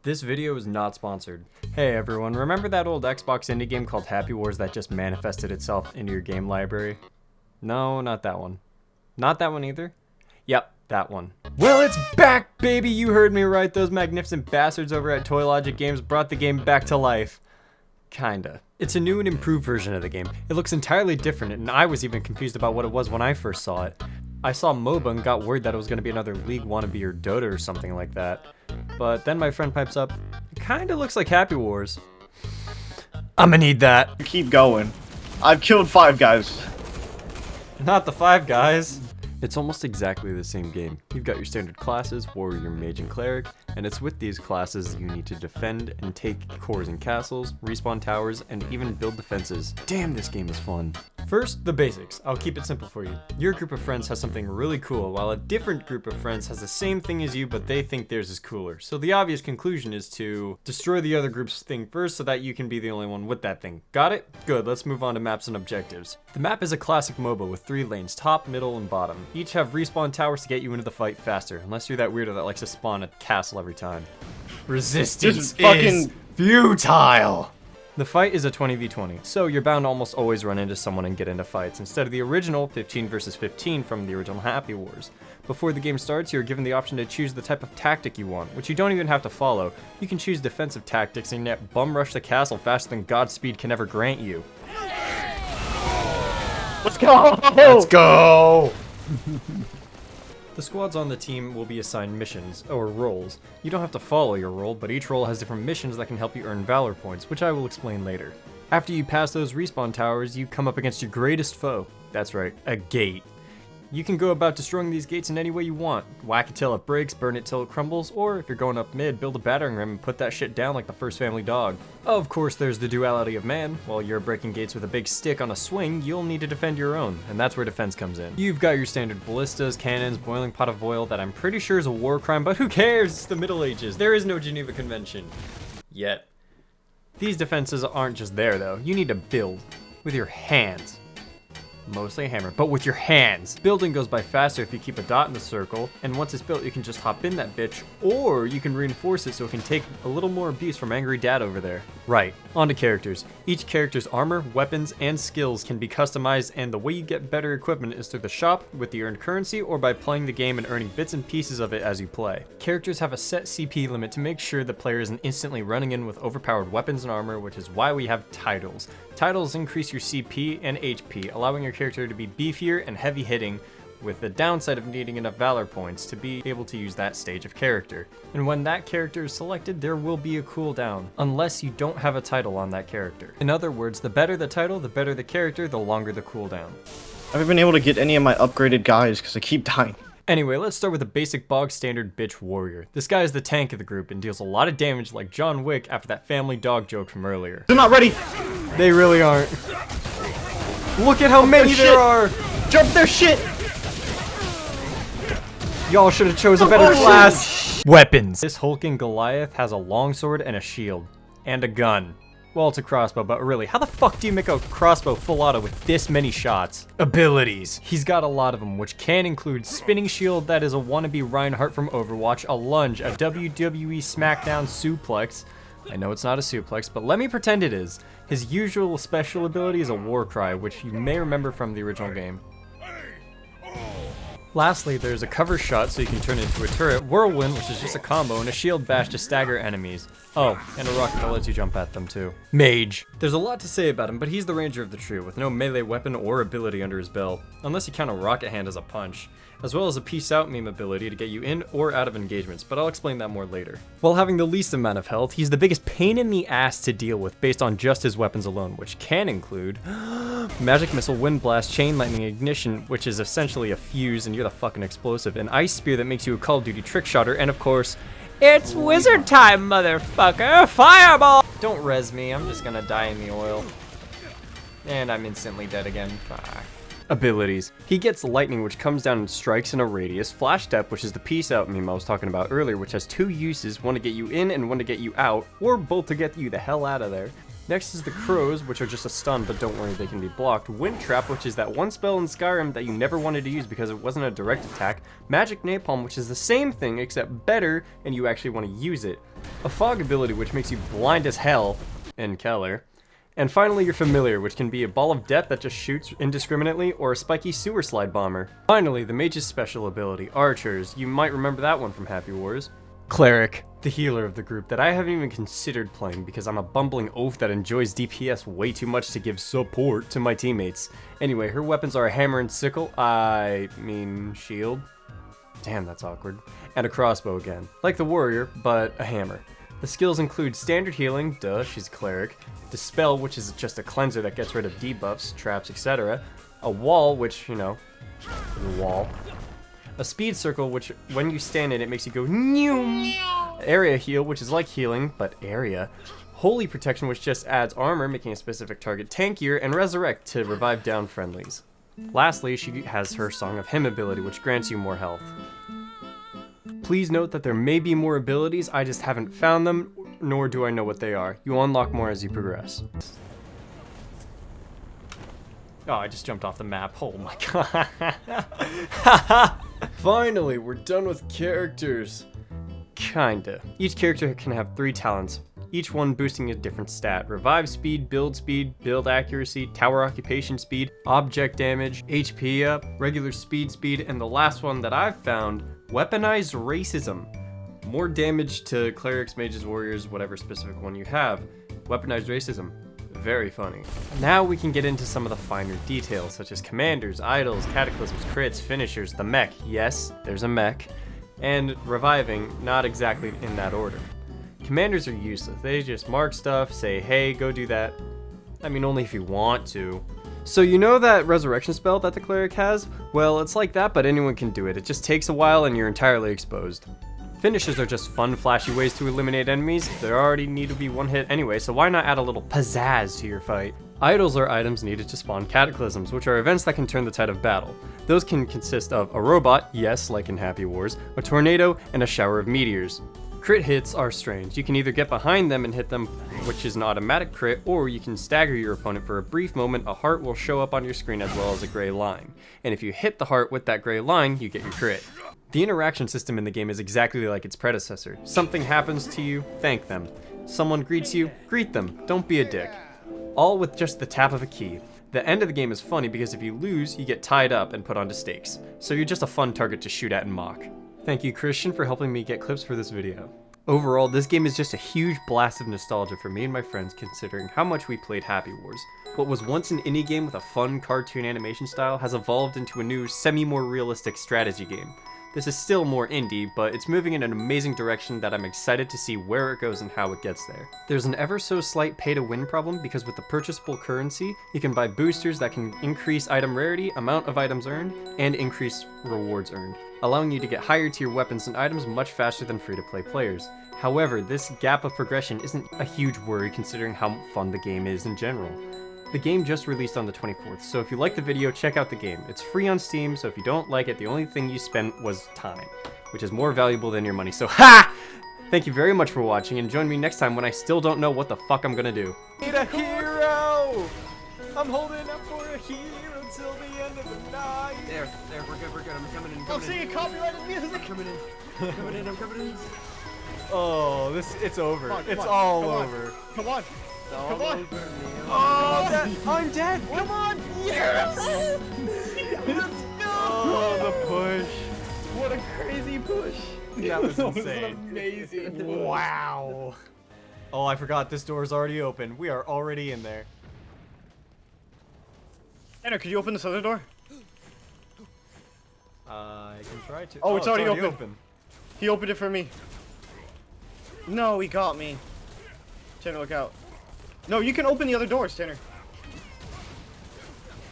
This video is not sponsored. Hey everyone, remember that old Xbox indie game called Happy Wars that just manifested itself into your game library? No, not that one. Not that one either? Yep, that one. Well, it's back, baby! You heard me right. Those magnificent bastards over at Toy Logic Games brought the game back to life. Kinda. It's a new and improved version of the game. It looks entirely different, and I was even confused about what it was when I first saw it. I saw MOBA and got worried that it was going to be another League wannabe or Dota or something like that. But then my friend pipes up, it kinda looks like Happy Wars. I'ma need that. Keep going. I've killed 5 guys. Not the 5 guys. It's almost exactly the same game. You've got your standard classes, warrior, mage, and cleric, and it's with these classes that you need to defend and take cores and castles, respawn towers, and even build defenses. Damn, this game is fun. First, the basics. I'll keep it simple for you. Your group of friends has something really cool, while a different group of friends has the same thing as you, but they think theirs is cooler. So the obvious conclusion is to destroy the other group's thing first so that you can be the only one with that thing. Got it? Good, let's move on to maps and objectives. The map is a classic MOBA with 3 lanes, top, middle, and bottom. Each have respawn towers to get you into the fight faster, unless you're that weirdo that likes to spawn a castle every time. Resistance is futile! The fight is a 20v20, so you're bound to almost always run into someone and get into fights, instead of the original 15 versus 15 from the original Happy Wars. Before the game starts, you're given the option to choose the type of tactic you want, which you don't even have to follow. You can choose defensive tactics and yet bum rush the castle faster than Godspeed can ever grant you. Let's go! Let's go! The squads on the team will be assigned missions, or roles. You don't have to follow your role, but each role has different missions that can help you earn valor points, which I will explain later. After you pass those respawn towers, you come up against your greatest foe. That's right, a gate. You can go about destroying these gates in any way you want. Whack it till it breaks, burn it till it crumbles, or if you're going up mid, build a battering ram and put that shit down like the first family dog. Of course, there's the duality of man. While you're breaking gates with a big stick on a swing, you'll need to defend your own, and that's where defense comes in. You've got your standard ballistas, cannons, boiling pot of oil that I'm pretty sure is a war crime, but who cares? It's the Middle Ages. There is no Geneva Convention. Yet. These defenses aren't just there though. You need to build with your hands. Mostly a hammer, but with your hands. Building goes by faster if you keep a dot in the circle, and once it's built, you can just hop in that bitch, or you can reinforce it so it can take a little more abuse from angry dad over there. Right, on to characters. Each character's armor, weapons, and skills can be customized, and the way you get better equipment is through the shop, with the earned currency, or by playing the game and earning bits and pieces of it as you play. Characters have a set CP limit to make sure the player isn't instantly running in with overpowered weapons and armor, which is why we have titles. Titles increase your CP and HP, allowing your character to be beefier and heavy hitting, with the downside of needing enough valor points to be able to use that stage of character. And when that character is selected, there will be a cooldown, unless you don't have a title on that character. In other words, the better the title, the better the character, the longer the cooldown. I haven't been able to get any of my upgraded guys because I keep dying. Anyway, let's start with the basic bog standard bitch warrior. This guy is the tank of the group and deals a lot of damage like John Wick after that family dog joke from earlier. They're not ready! They really aren't. Look at how many there are! Jump their shit! Y'all should have chosen a better class. Weapons. This hulking Goliath has a longsword and a shield. And a gun. Well, it's a crossbow, but really, how the fuck do you make a crossbow full auto with this many shots? Abilities. He's got a lot of them, which can include spinning shield that is a wannabe Reinhardt from Overwatch, a lunge, a WWE SmackDown suplex. I know it's not a suplex, but let me pretend it is. His usual special ability is a war cry, which you may remember from the original game. Lastly, there's a cover shot so you can turn into a turret, whirlwind, which is just a combo, and a shield bash to stagger enemies. Oh, and a rocket that lets you jump at them too. Mage. There's a lot to say about him, but he's the ranger of the trio with no melee weapon or ability under his belt, unless you count a rocket hand as a punch, as well as a peace out meme ability to get you in or out of engagements, but I'll explain that more later. While having the least amount of health, he's the biggest pain in the ass to deal with based on just his weapons alone, which can include magic missile, wind blast, chain lightning, ignition, which is essentially a fuse and you're the fucking explosive, an ice spear that makes you a Call of Duty trick shotter, and of course, it's wizard time, motherfucker! Fireball! Don't res me, I'm just gonna die in the oil. And I'm instantly dead again. Fuck. Abilities. He gets lightning, which comes down and strikes in a radius, flash step, which is the peace out meme I was talking about earlier, which has 2 uses, one to get you in and one to get you out, or both to get you the hell out of there. Next is the Crows, which are just a stun, but don't worry, they can be blocked. Wind Trap, which is that one spell in Skyrim that you never wanted to use because it wasn't a direct attack. Magic Napalm, which is the same thing, except better, and you actually want to use it. A Fog ability, which makes you blind as hell, in Keller. And finally, your Familiar, which can be a ball of death that just shoots indiscriminately, or a spiky sewer slide bomber. Finally, the Mage's special ability, Archers. You might remember that one from Happy Wars. Cleric, the healer of the group that I haven't even considered playing because I'm a bumbling oaf that enjoys DPS way too much to give support to my teammates. Anyway, her weapons are a hammer and sickle, shield. Damn, that's awkward. And a crossbow again. Like the warrior, but a hammer. The skills include standard healing, duh, she's a cleric. Dispel, which is just a cleanser that gets rid of debuffs, traps, etc. A wall, which, you know, the wall. A speed circle, which when you stand in it makes you go Nyew. Area heal, which is like healing, but area. Holy protection, which just adds armor, making a specific target tankier, and resurrect to revive down friendlies. Lastly, she has her Song of Him ability, which grants you more health. Please note that there may be more abilities, I just haven't found them, nor do I know what they are. You unlock more as you progress. Oh, I just jumped off the map. Oh my god. Finally, we're done with characters. Kinda. Each character can have 3 talents, each one boosting a different stat. Revive speed, build accuracy, tower occupation speed, object damage, HP up, regular speed, and the last one that I've found, weaponized racism. More damage to clerics, mages, warriors, whatever specific one you have. Weaponized racism. Very funny. Now we can get into some of the finer details, such as commanders, idols, cataclysms, crits, finishers, the mech. Yes, there's a mech. And reviving, not exactly in that order. Commanders are useless. They just mark stuff, say, hey, go do that. I mean, only if you want to. So you know that resurrection spell that the cleric has? Well, it's like that, but anyone can do it. It just takes a while and you're entirely exposed. Finishers are just fun, flashy ways to eliminate enemies. They already need to be one hit anyway, so why not add a little pizzazz to your fight? Idols are items needed to spawn cataclysms, which are events that can turn the tide of battle. Those can consist of a robot, yes, like in Happy Wars, a tornado, and a shower of meteors. Crit hits are strange. You can either get behind them and hit them, which is an automatic crit, or you can stagger your opponent for a brief moment. A heart will show up on your screen as well as a gray line. And if you hit the heart with that gray line, you get your crit. The interaction system in the game is exactly like its predecessor. Something happens to you, thank them. Someone greets you, greet them. Don't be a dick. All with just the tap of a key. The end of the game is funny because if you lose, you get tied up and put onto stakes. So you're just a fun target to shoot at and mock. Thank you, Christian, for helping me get clips for this video. Overall, this game is just a huge blast of nostalgia for me and my friends considering how much we played Happy Wars. What was once an indie game with a fun cartoon animation style has evolved into a new, semi-more realistic strategy game. This is still more indie, but it's moving in an amazing direction that I'm excited to see where it goes and how it gets there. There's an ever so slight pay-to-win problem because with the purchasable currency, you can buy boosters that can increase item rarity, amount of items earned, and increase rewards earned, allowing you to get higher tier weapons and items much faster than free-to-play players. However, this gap of progression isn't a huge worry considering how fun the game is in general. The game just released on the 24th, so if you like the video, check out the game. It's free on Steam, so if you don't like it, the only thing you spent was time, which is more valuable than your money, so HA! Thank you very much for watching, and join me next time when I still don't know what the fuck I'm gonna do. Need a hero! I'm holding up for a hero till the end of the night. There, we're good, I'm coming in, I'm seeing copyrighted music! coming in, I'm coming in. Oh, it's over. It's all over. Come on! Come on! Oh, I'm dead! Come on! Yes! Let's go! Oh, the push. What a crazy push! That was That was insane. amazing. Wow. Oh, I forgot this door is already open. We are already in there. Anna, could you open this other door? I can try to. Oh, it's already open. He opened it for me. No, he got me. Tanner, look out. No, you can open the other doors, Tanner.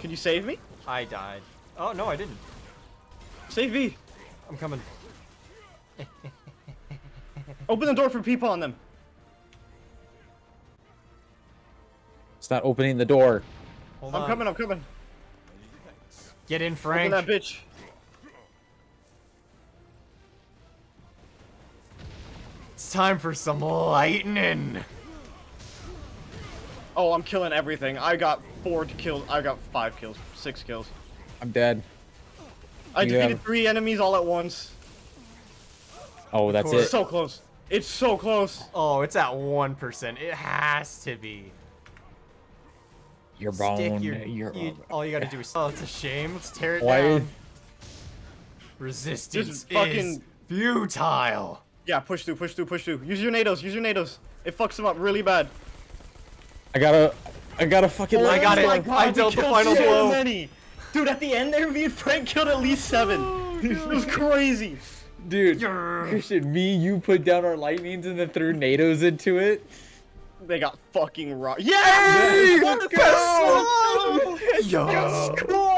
Can you save me? I died. Oh, no, I didn't. Save me. I'm coming. Open the door for people on them. It's not opening the door. Hold I'm on. coming, I'm coming. Get in, Open Frank. that bitch. It's time for some lightning. Oh, I'm killing everything. I got 4 kills. I got 5 kills. 6 kills. I'm dead. I You defeated have- 3 enemies all at once. Oh, that's course. it. It's so close. It's so close. Oh, it's at 1%. It has to be. Your Stick bone. your. All you gotta do is. Oh, it's a shame. Let's tear it Why- down. Resistance Just is fucking- futile. Yeah, push through, push through, push through. Use your nados, use your nados. It fucks them up really bad. I gotta fucking. I got Oh it. my God, I we dealt the killed final so blow. many. Dude, at the end there, me and Frank killed at least 7. It was crazy. Dude, Christian, you put down our lightnings and then threw NATOs into it. They got fucking rocked. Hey, Let's let's go! Yo. Score!